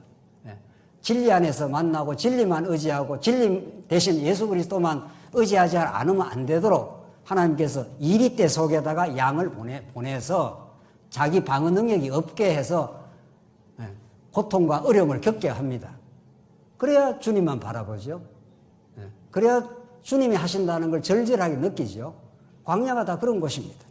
Speaker 1: 진리 안에서 만나고 진리만 의지하고 진리 대신 예수 그리스도만 의지하지 않으면 안 되도록 하나님께서 이리떼 속에다가 양을 보내서 자기 방어 능력이 없게 해서 고통과 어려움을 겪게 합니다. 그래야 주님만 바라보죠. 그래야 주님이 하신다는 걸 절절하게 느끼죠. 광야가 다 그런 곳입니다.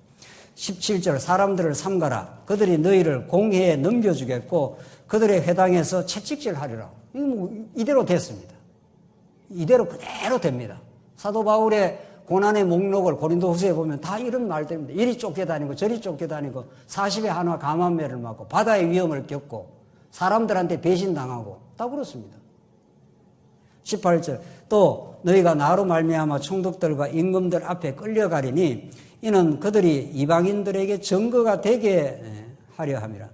Speaker 1: 17절 사람들을 삼가라. 그들이 너희를 공회에 넘겨주겠고 그들의 회당에서 채찍질하리라. 이대로 됐습니다. 이대로 그대로 됩니다. 사도 바울의 고난의 목록을 고린도후서에 보면 다 이런 말들입니다. 이리 쫓겨다니고 저리 쫓겨다니고 40에 한화 가만매를 맞고 바다의 위험을 겪고 사람들한테 배신당하고 다 그렇습니다. 18절 또 너희가 나로 말미암아 총독들과 임금들 앞에 끌려가리니 이는 그들이 이방인들에게 증거가 되게 하려 함이라.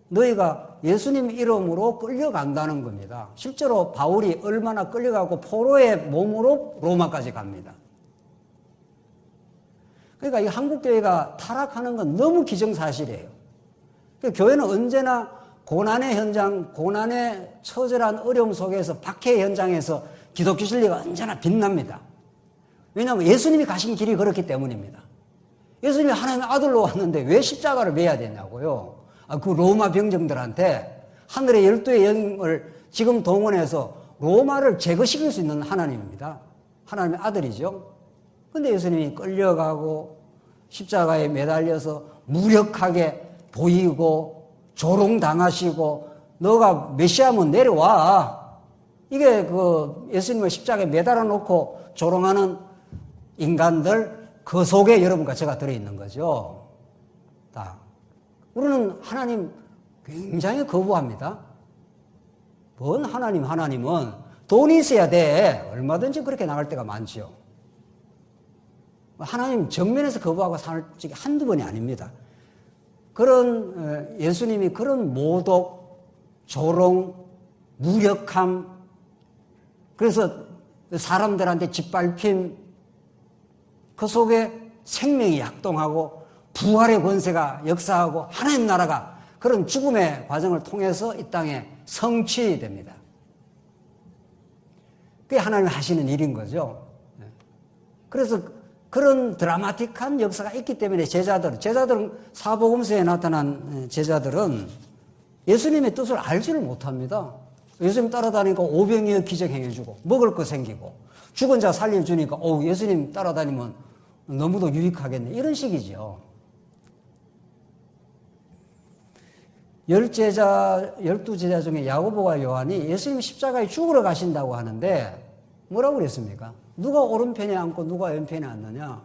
Speaker 1: 너희가 예수님 이름으로 끌려간다는 겁니다. 실제로 바울이 얼마나 끌려가고 포로의 몸으로 로마까지 갑니다. 그러니까 이 한국교회가 타락하는 건 너무 기정사실이에요. 그러니까 교회는 언제나 고난의 현장, 고난의 처절한 어려움 속에서 박해 현장에서 기독교 진리가 언제나 빛납니다. 왜냐하면 예수님이 가신 길이 그렇기 때문입니다. 예수님이 하나님의 아들로 왔는데 왜 십자가를 매야 되냐고요. 그 로마 병정들한테 하늘의 12의 영을 지금 동원해서 로마를 제거시킬 수 있는 하나님입니다. 하나님의 아들이죠. 근데 예수님이 끌려가고 십자가에 매달려서 무력하게 보이고 조롱당하시고 너가 메시아면 내려와. 이게 그 예수님을 십자가에 매달아 놓고 조롱하는 인간들 그 속에 여러분과 제가 들어있는 거죠. 우리는 하나님 굉장히 거부합니다. 뭔 하나님은 돈이 있어야 돼. 얼마든지 그렇게 나갈 때가 많죠. 하나님 정면에서 거부하고 사는 적이 한두 번이 아닙니다. 그런 예수님이 그런 모독, 조롱, 무력함, 그래서 사람들한테 짓밟힘, 그 속에 생명이 약동하고 부활의 권세가 역사하고 하나님 나라가 그런 죽음의 과정을 통해서 이 땅에 성취됩니다. 그게 하나님이 하시는 일인 거죠. 그래서 그런 드라마틱한 역사가 있기 때문에 제자들은 사복음서에 나타난 제자들은 예수님의 뜻을 알지를 못합니다. 예수님 따라다니니까 오병이어 기적 행해주고 먹을 거 생기고 죽은 자 살려주니까 예수님 따라다니면 너무도 유익하겠네. 이런 식이죠. 12제자 중에 야고보와 요한이 예수님 십자가에 죽으러 가신다고 하는데 뭐라고 그랬습니까? 누가 오른편에 앉고 누가 왼편에 앉느냐?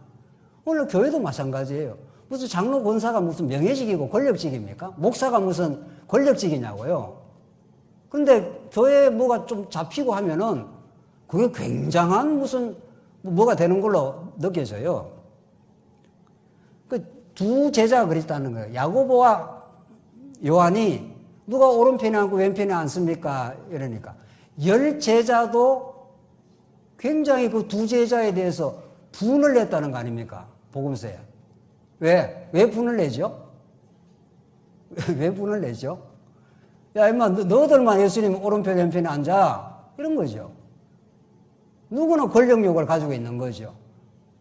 Speaker 1: 오늘 교회도 마찬가지예요. 무슨 장로 권사가 무슨 명예직이고 권력직입니까? 목사가 무슨 권력직이냐고요. 그런데 교회에 뭐가 좀 잡히고 하면은 그게 굉장한 무슨 뭐가 되는 걸로 느껴져요. 그 두 제자가 그랬다는 거예요. 야고보와 요한이 누가 오른편에 앉고 왼편에 앉습니까? 이러니까 10제자도 굉장히 그 두 제자에 대해서 분을 냈다는 거 아닙니까? 복음서에. 왜 분을 내죠? 왜 분을 내죠? 야, 임마, 너희들만 예수님 오른편, 왼편에 앉아. 이런 거죠. 누구나 권력욕을 가지고 있는 거죠.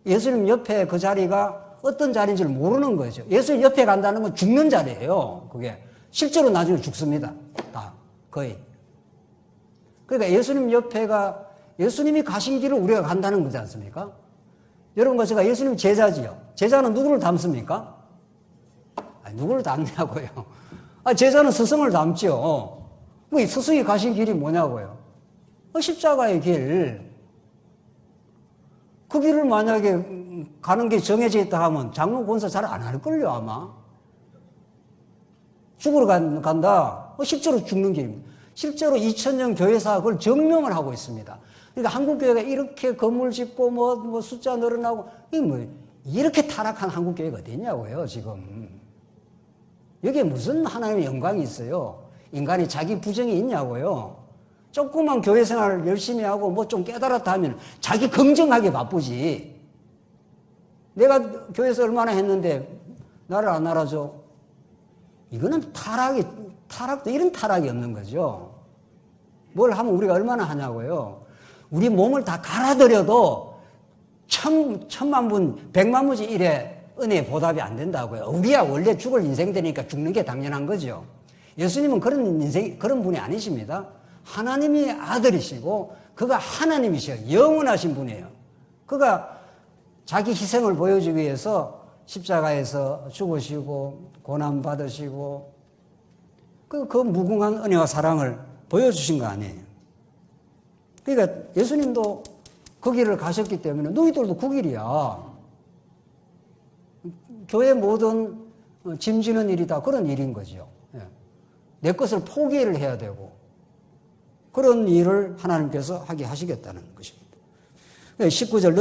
Speaker 1: 예수님 옆에 그 자리가 어떤 자리인지를 모르는 거죠. 예수님 옆에 간다는 건 죽는 자리예요. 그게. 실제로 나중에 죽습니다. 다. 거의. 그러니까 예수님 옆에가 예수님이 가신 길을 우리가 간다는 거지 않습니까? 여러분과 제가 예수님 제자지요. 제자는 누구를 닮습니까? 누구를 닮냐고요. 제자는 스승을 닮죠. 스승이 가신 길이 뭐냐고요. 십자가의 길. 그 길을 만약에 가는 게 정해져 있다 하면 장로 권사 잘 안 할걸요, 아마. 죽으러 간다. 실제로 죽는 길입니다. 실제로 2000년 교회사가 그걸 증명을 하고 있습니다. 그러니까 한국교회가 이렇게 건물 짓고 뭐 숫자 늘어나고, 이렇게 타락한 한국교회가 어디 있냐고요, 지금. 여기에 무슨 하나님의 영광이 있어요? 인간이 자기 부정이 있냐고요? 조그만 교회 생활 열심히 하고 뭐 좀 깨달았다 하면 자기 긍정하게 바쁘지. 내가 교회에서 얼마나 했는데 나를 안 알아줘? 이거는 타락도 이런 타락이 없는 거죠. 뭘 하면 우리가 얼마나 하냐고요. 우리 몸을 다 갈아들여도 천만 분, 백만 분의 일에 은혜의 보답이 안 된다고요. 우리야 원래 죽을 인생 되니까 죽는 게 당연한 거죠. 예수님은 그런 분이 아니십니다. 하나님의 아들이시고 그가 하나님이셔. 영원하신 분이에요. 그가 자기 희생을 보여주기 위해서 십자가에서 죽으시고 고난받으시고 그 무궁한 은혜와 사랑을 보여주신 거 아니에요. 그러니까 예수님도 그 길을 가셨기 때문에 너희들도 그 길이야. 교회 모든 짐지는 일이다. 그런 일인 거죠. 내 것을 포기를 해야 되고 그런 일을 하나님께서 하게 하시겠다는 것입니다. 19절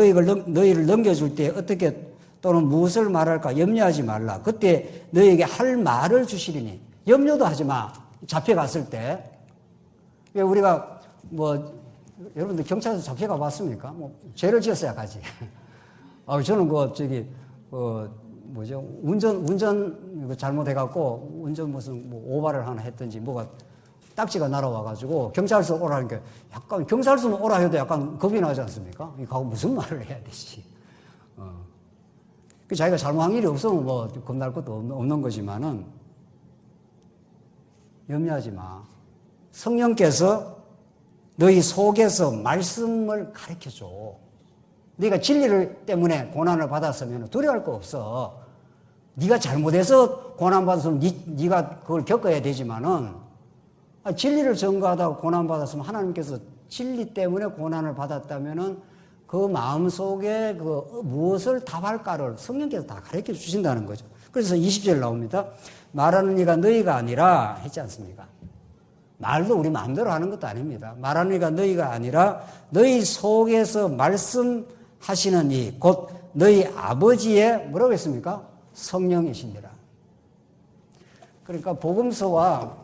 Speaker 1: 너희를 넘겨줄 때 어떻게 또는 무엇을 말할까 염려하지 말라. 그때 너희에게 할 말을 주시리니 염려도 하지 마. 잡혀갔을 때 우리가 여러분들 경찰서 잡혀가 봤습니까? 죄를 지었어야 가지. 저는 운전 잘못해갖고 운전 무슨 오바를 하나 했든지 뭐가 딱지가 날아와가지고 경찰서 오라니까 약간 경찰서는 오라 해도 약간 겁이 나지 않습니까? 가고 무슨 말을 해야 되지? 자기가 잘못한 일이 없으면 겁날 것도 없는 거지만은 염려하지 마. 성령께서 너희 속에서 말씀을 가르쳐줘. 네가 진리를 때문에 고난을 받았으면 두려워할 거 없어. 네가 잘못해서 고난받았으면 네가 그걸 겪어야 되지만은 진리를 전가하다가 고난받았으면 하나님께서 진리 때문에 고난을 받았다면은 그 마음속에 무엇을 답할까를 성령께서 다 가르쳐 주신다는 거죠. 그래서 20절 나옵니다. 말하는 이가 너희가 아니라 했지 않습니까? 말도 우리 마음대로 하는 것도 아닙니다. 말하는 이가 너희가 아니라 너희 속에서 말씀하시는 이 곧 너희 아버지의 뭐라고 했습니까? 성령이시니라. 그러니까 복음서와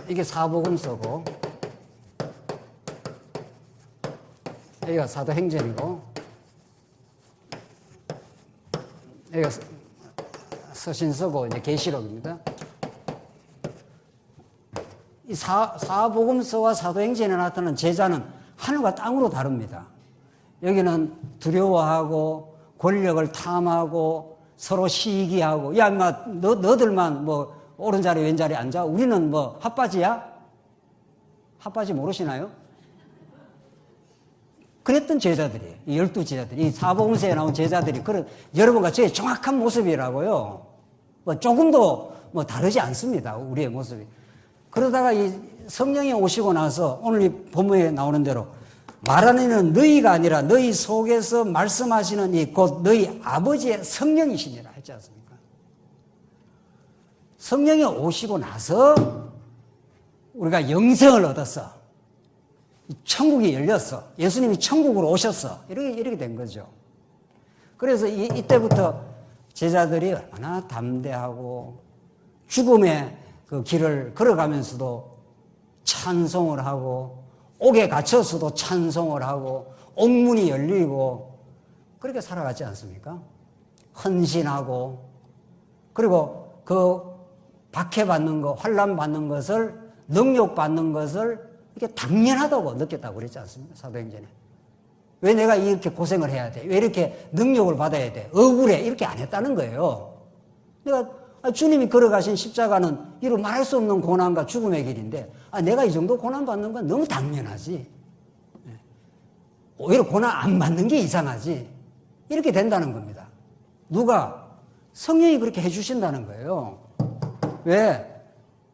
Speaker 1: 이게 사복음서고 여기가 사도행전이고 여기가 서신서고 이제 계시록입니다. 이 사복음서와 사도행전에 나타나는 제자는 하늘과 땅으로 다릅니다. 여기는 두려워하고 권력을 탐하고 서로 시기하고 야 인마 너들만 오른자리 왼자리 앉아? 우리는 핫바지야? 핫바지 모르시나요? 그랬던 제자들이에요. 이 12제자들이 이 사복음서에 나온 제자들이 그런 여러분과 저의 정확한 모습이라고요. 조금도 다르지 않습니다. 우리의 모습이. 그러다가 이 성령이 오시고 나서 오늘 이 본문에 나오는 대로 말하는 이는 너희가 아니라 너희 속에서 말씀하시는 이 곧 너희 아버지의 성령이시니라 했지 않습니까? 성령이 오시고 나서 우리가 영생을 얻었어. 천국이 열렸어. 예수님이 천국으로 오셨어. 이렇게 된 거죠. 그래서 이때부터 제자들이 얼마나 담대하고 죽음의 그 길을 걸어가면서도 찬송을 하고 옥에 갇혀서도 찬송을 하고 옥문이 열리고 그렇게 살아갔지 않습니까? 헌신하고 그리고 그 박해받는 것, 환난받는 것을 능욕받는 것을 이렇게 당연하다고 느꼈다고 그랬지 않습니까? 사도행전에. 왜 내가 이렇게 고생을 해야 돼? 왜 이렇게 능욕을 받아야 돼? 억울해? 이렇게 안 했다는 거예요. 내가 주님이 걸어가신 십자가는 이루 말할 수 없는 고난과 죽음의 길인데 내가 이 정도 고난 받는 건 너무 당연하지. 오히려 고난 안 받는 게 이상하지. 이렇게 된다는 겁니다. 누가? 성령이 그렇게 해주신다는 거예요. 왜?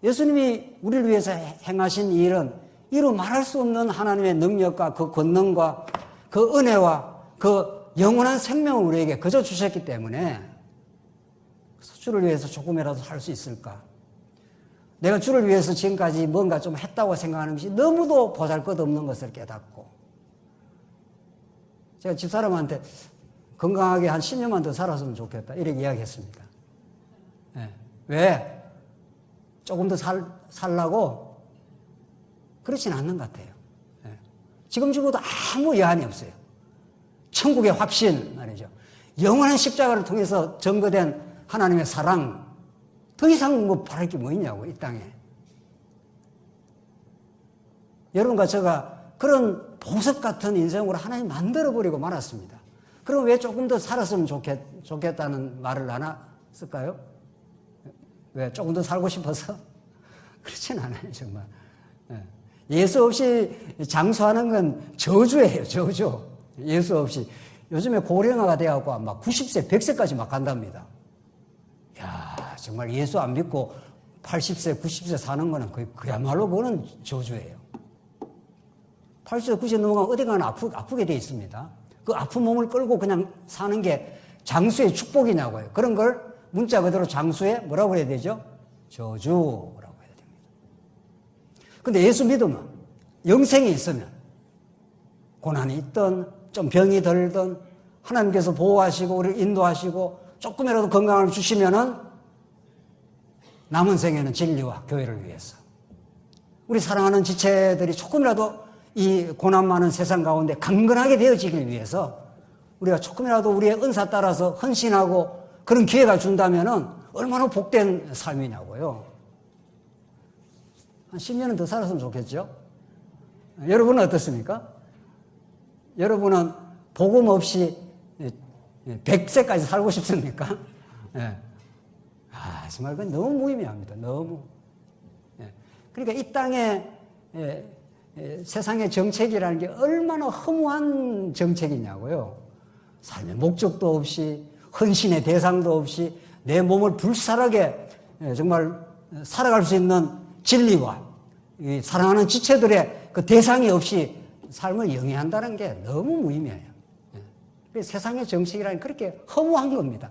Speaker 1: 예수님이 우리를 위해서 행하신 일은 이루 말할 수 없는 하나님의 능력과 그 권능과 그 은혜와 그 영원한 생명을 우리에게 거저 주셨기 때문에 주를 위해서 조금이라도 할 수 있을까? 내가 주를 위해서 지금까지 뭔가 좀 했다고 생각하는 것이 너무도 보잘것없는 것을 깨닫고 제가 집사람한테 건강하게 한 10년만 더 살았으면 좋겠다 이렇게 이야기했습니다. 네. 왜? 조금 더 살라고? 그렇진 않는 것 같아요. 네. 지금 죽어도 아무 여한이 없어요. 천국의 확신 말이죠. 영원한 십자가를 통해서 증거된 하나님의 사랑 더 이상 바랄 게 뭐 있냐고 이 땅에. 여러분과 제가 그런 보석 같은 인생으로 하나님 만들어버리고 말았습니다. 그럼 왜 조금 더 살았으면 좋겠다는 말을 안 했을까요? 왜? 조금 더 살고 싶어서? 그렇진 않아요 정말. 예수 없이 장수하는 건 저주예요, 저주. 예수 없이. 요즘에 고령화가 돼갖고 막 90세, 100세까지 막 간답니다. 야, 정말 예수 안 믿고 80세, 90세 사는 거는 그야말로 그거는 저주예요. 80세, 90세 넘어가면 어디 가나 아프게 돼 있습니다. 그 아픈 몸을 끌고 그냥 사는 게 장수의 축복이냐고요. 그런 걸 문자 그대로 장수의 뭐라고 해야 되죠? 저주라고 해야 됩니다. 근데 예수 믿으면, 영생이 있으면, 고난이 있든, 좀 병이 들든, 하나님께서 보호하시고, 우리를 인도하시고, 조금이라도 건강을 주시면은, 남은 생에는 진리와 교회를 위해서. 우리 사랑하는 지체들이 조금이라도 이 고난 많은 세상 가운데 강건하게 되어지길 위해서, 우리가 조금이라도 우리의 은사 따라서 헌신하고, 그런 기회가 준다면은 얼마나 복된 삶이냐고요. 한 10년은 더 살았으면 좋겠죠? 여러분은 어떻습니까? 여러분은 복음 없이 100세까지 살고 싶습니까? 예. 아, 정말 그건 너무 무의미합니다. 너무. 예. 그러니까 이 땅에 세상의 정책이라는 게 얼마나 허무한 정책이냐고요. 삶의 목적도 없이, 헌신의 대상도 없이, 내 몸을 불살하게 정말 살아갈 수 있는 진리와 사랑하는 지체들의 그 대상이 없이 삶을 영위한다는 게 너무 무의미해요. 세상의 정책이라는 그렇게 허무한 겁니다.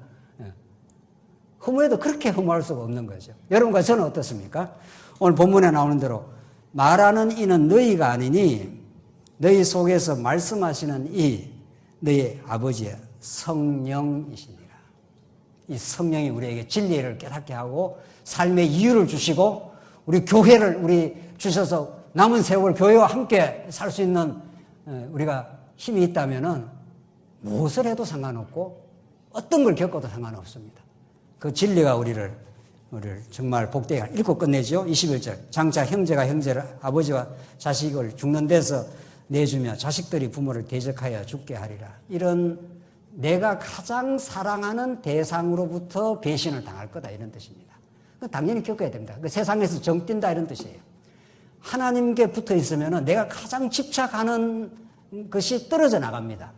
Speaker 1: 허무해도 그렇게 허무할 수가 없는 거죠. 여러분과 저는 어떻습니까? 오늘 본문에 나오는 대로 말하는 이는 너희가 아니니 너희 속에서 말씀하시는 이 너희 아버지의 성령이시니라. 이 성령이 우리에게 진리를 깨닫게 하고 삶의 이유를 주시고 우리 교회를 우리 주셔서 남은 세월 교회와 함께 살 수 있는 우리가 힘이 있다면은 무엇을 해도 상관없고 어떤 걸 겪어도 상관없습니다. 그 진리가 우리를 정말 복되게 읽고 끝내죠. 21절. 장차 형제가 형제를 아버지와 자식을 죽는 데서 내주며 자식들이 부모를 대적하여 죽게 하리라. 이런 내가 가장 사랑하는 대상으로부터 배신을 당할 거다 이런 뜻입니다. 당연히 겪어야 됩니다. 세상에서 정 뛴다 이런 뜻이에요. 하나님께 붙어 있으면 내가 가장 집착하는 것이 떨어져 나갑니다.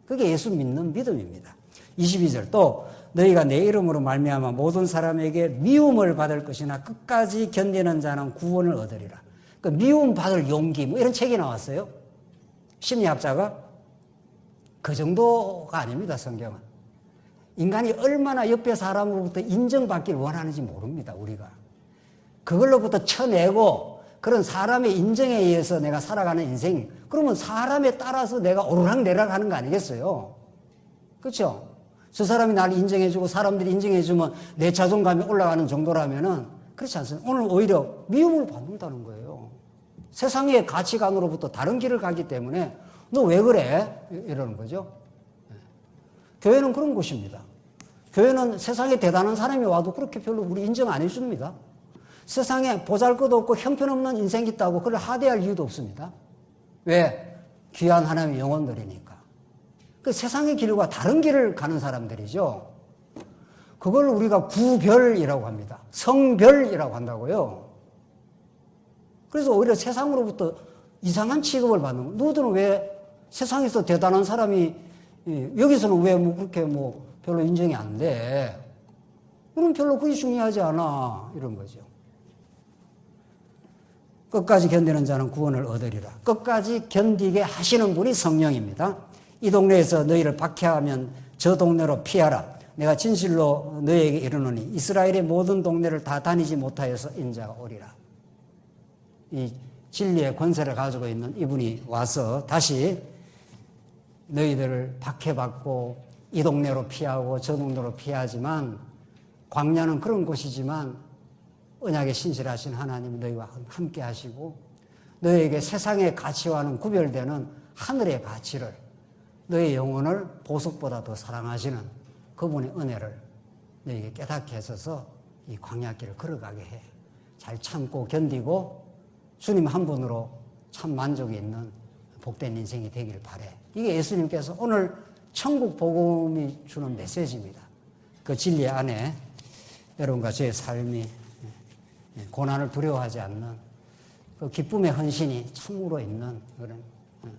Speaker 1: 그게 예수 믿는 믿음입니다. 22절. 또 너희가 내 이름으로 말미암아 모든 사람에게 미움을 받을 것이나 끝까지 견디는 자는 구원을 얻으리라. 그 미움 받을 용기 뭐 이런 책이 나왔어요. 심리학자가. 그 정도가 아닙니다. 성경은. 인간이 얼마나 옆에 사람으로부터 인정받기를 원하는지 모릅니다. 우리가. 그걸로부터 쳐내고 그런 사람의 인정에 의해서 내가 살아가는 인생, 그러면 사람에 따라서 내가 오르락내리락 하는 거 아니겠어요? 그렇죠? 저 사람이 나를 인정해주고 사람들이 인정해주면 내 자존감이 올라가는 정도라면은 그렇지 않습니다. 오늘 오히려 미움을 받는다는 거예요. 세상의 가치관으로부터 다른 길을 가기 때문에 너 왜 그래? 이러는 거죠. 교회는 그런 곳입니다. 교회는 세상에 대단한 사람이 와도 그렇게 별로 우리 인정 안 해줍니다. 세상에 보잘것없고 형편없는 인생이 있다고 그걸 하대할 이유도 없습니다. 왜? 귀한 하나님의 영혼들이니까. 그 세상의 길과 다른 길을 가는 사람들이죠. 그걸 우리가 구별이라고 합니다. 성별이라고 한다고요. 그래서 오히려 세상으로부터 이상한 취급을 받는 거예요. 너희들은 왜 세상에서 대단한 사람이 여기서는 왜 뭐 그렇게 뭐 별로 인정이 안 돼? 그럼 별로 그게 중요하지 않아. 이런 거죠. 끝까지 견디는 자는 구원을 얻으리라. 끝까지 견디게 하시는 분이 성령입니다. 이 동네에서 너희를 박해하면 저 동네로 피하라. 내가 진실로 너희에게 이르노니 이스라엘의 모든 동네를 다 다니지 못하여서 인자가 오리라. 이 진리의 권세를 가지고 있는 이분이 와서 다시 너희들을 박해받고 이 동네로 피하고 저 동네로 피하지만 광야는 그런 곳이지만 언약에 신실하신 하나님 너희와 함께 하시고 너희에게 세상의 가치와는 구별되는 하늘의 가치를 너희 영혼을 보석보다 더 사랑하시는 그분의 은혜를 너희에게 깨닫게 하셔서 이 광야길을 걸어가게 해. 잘 참고 견디고 주님 한 분으로 참 만족이 있는 복된 인생이 되길 바래. 이게 예수님께서 오늘 천국 복음이 주는 메시지입니다. 그 진리 안에 여러분과 저의 삶이 고난을 두려워하지 않는 그 기쁨의 헌신이 참으로 있는 그런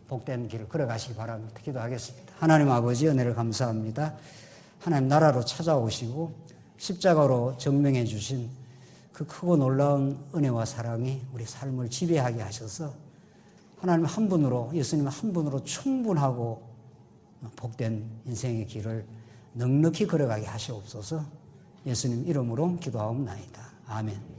Speaker 1: 복된 길을 걸어가시기 바랍니다. 기도하겠습니다. 하나님 아버지 은혜를 감사합니다. 하나님 나라로 찾아오시고 십자가로 증명해 주신 그 크고 놀라운 은혜와 사랑이 우리 삶을 지배하게 하셔서 하나님 한 분으로, 예수님 한 분으로 충분하고 복된 인생의 길을 넉넉히 걸어가게 하시옵소서. 예수님 이름으로 기도하옵나이다. 아멘.